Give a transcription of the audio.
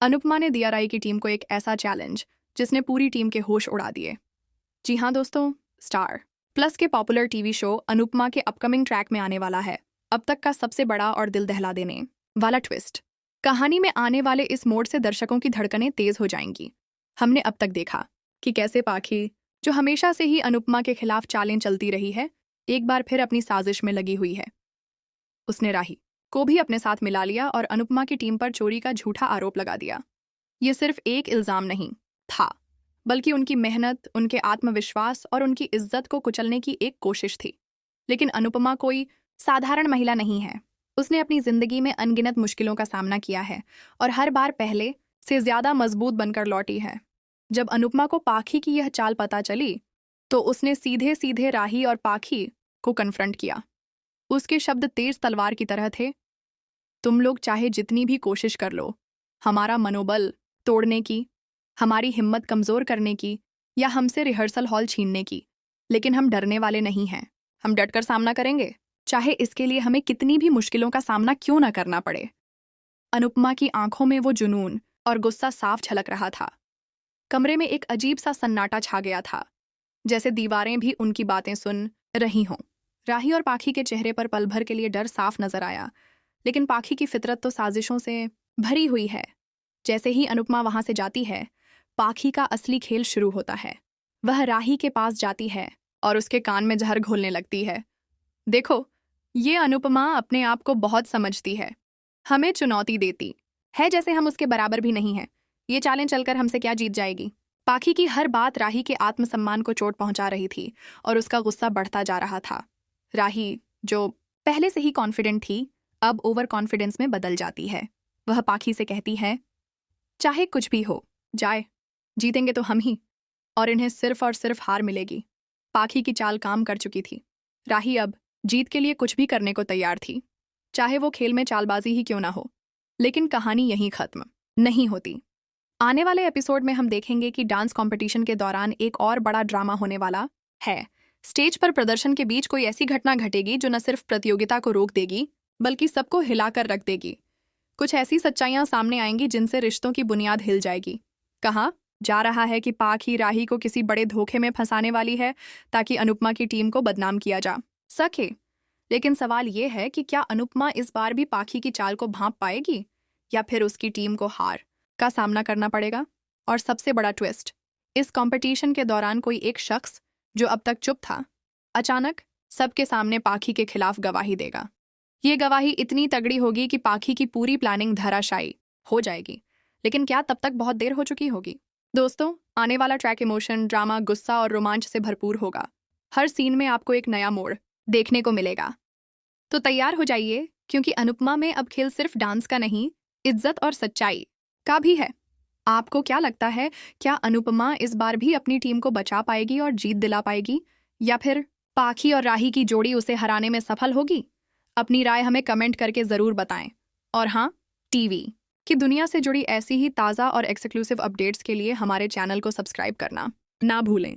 अनुपमा ने दिया राय की टीम को एक ऐसा चैलेंज जिसने पूरी टीम के होश उड़ा दिए। जी हाँ दोस्तों, स्टार प्लस के पॉपुलर टीवी शो अनुपमा के अपकमिंग ट्रैक में आने वाला है अब तक का सबसे बड़ा और दिल दहला देने वाला ट्विस्ट। कहानी में आने वाले इस मोड़ से दर्शकों की धड़कनें तेज हो जाएंगी। हमने अब तक देखा कि कैसे पाखी, जो हमेशा से ही अनुपमा के खिलाफ चालें चलती रही है, एक बार फिर अपनी साजिश में लगी हुई है। उसने राही को भी अपने साथ मिला लिया और अनुपमा की टीम पर चोरी का झूठा आरोप लगा दिया। ये सिर्फ एक इल्जाम नहीं था, बल्कि उनकी मेहनत, उनके आत्मविश्वास और उनकी इज्जत को कुचलने की एक कोशिश थी। लेकिन अनुपमा कोई साधारण महिला नहीं है। उसने अपनी जिंदगी में अनगिनत मुश्किलों का सामना किया है और हर बार पहले से ज्यादा मजबूत बनकर लौटी है। जब अनुपमा को पाखी की यह चाल पता चली तो उसने सीधे सीधे राही और पाखी को कन्फ्रंट किया। उसके शब्द तेज तलवार की तरह थे। तुम लोग चाहे जितनी भी कोशिश कर लो, हमारा मनोबल तोड़ने की, हमारी हिम्मत कमजोर करने की या हमसे रिहर्सल हॉल छीनने की, लेकिन हम डरने वाले नहीं हैं। हम डटकर सामना करेंगे, चाहे इसके लिए हमें कितनी भी मुश्किलों का सामना क्यों ना करना पड़े। अनुपमा की आंखों में वो जुनून और गुस्सा साफ झलक रहा था। कमरे में एक अजीब सा सन्नाटा छा गया था, जैसे दीवारें भी उनकी बातें सुन रही हों। राही और पाखी के चेहरे पर पल भर के लिए डर साफ नजर आया, लेकिन पाखी की फितरत तो साजिशों से भरी हुई है। जैसे ही अनुपमा वहां से जाती है, पाखी का असली खेल शुरू होता है। वह राही के पास जाती है और उसके कान में जहर घोलने लगती है। देखो, ये अनुपमा अपने आप को बहुत समझती है, हमें चुनौती देती है जैसे हम उसके बराबर भी नहीं हैं। ये चालें चलकर हमसे क्या जीत जाएगी। पाखी की हर बात राही के आत्मसम्मान को चोट पहुंचा रही थी और उसका गुस्सा बढ़ता जा रहा था। राही, जो पहले से ही कॉन्फिडेंट थी, अब ओवर कॉन्फिडेंस में बदल जाती है। वह पाखी से कहती है, चाहे कुछ भी हो जाए, जीतेंगे तो हम ही, और इन्हें सिर्फ और सिर्फ हार मिलेगी। पाखी की चाल काम कर चुकी थी। राही अब जीत के लिए कुछ भी करने को तैयार थी, चाहे वो खेल में चालबाजी ही क्यों ना हो। लेकिन कहानी यहीं खत्म नहीं होती। आने वाले एपिसोड में हम देखेंगे कि डांस कंपटीशन के दौरान एक और बड़ा ड्रामा होने वाला है। स्टेज पर प्रदर्शन के बीच कोई ऐसी घटना घटेगी जो न सिर्फ प्रतियोगिता को रोक देगी, बल्कि सबको हिलाकर रख देगी। कुछ ऐसी सच्चाइयां सामने आएंगी जिनसे रिश्तों की बुनियाद हिल जाएगी। कहा जा रहा है कि पाखी राही को किसी बड़े धोखे में फंसाने वाली है ताकि अनुपमा की टीम को बदनाम किया जा सके। लेकिन सवाल यह है कि क्या अनुपमा इस बार भी पाखी की चाल को भांप पाएगी या फिर उसकी टीम को हार का सामना करना पड़ेगा। और सबसे बड़ा ट्विस्ट, इस कंपटीशन के दौरान कोई एक शख्स जो अब तक चुप था, अचानक सबके सामने पाखी के खिलाफ गवाही देगा। ये गवाही इतनी तगड़ी होगी कि पाखी की पूरी प्लानिंग धराशायी हो जाएगी। लेकिन क्या तब तक बहुत देर हो चुकी होगी। दोस्तों, आने वाला ट्रैक इमोशन, ड्रामा, गुस्सा और रोमांच से भरपूर होगा। हर सीन में आपको एक नया मोड़ देखने को मिलेगा। तो तैयार हो जाइए, क्योंकि अनुपमा में अब खेल सिर्फ डांस का नहीं, इज्जत और सच्चाई का भी है। आपको क्या लगता है, क्या अनुपमा इस बार भी अपनी टीम को बचा पाएगी और जीत दिला पाएगी, या फिर पाखी और राही की जोड़ी उसे हराने में सफल होगी? अपनी राय हमें कमेंट करके जरूर बताएं। और हाँ, टीवी की दुनिया से जुड़ी ऐसी ही ताज़ा और एक्सक्लूसिव अपडेट्स के लिए हमारे चैनल को सब्सक्राइब करना ना भूलें।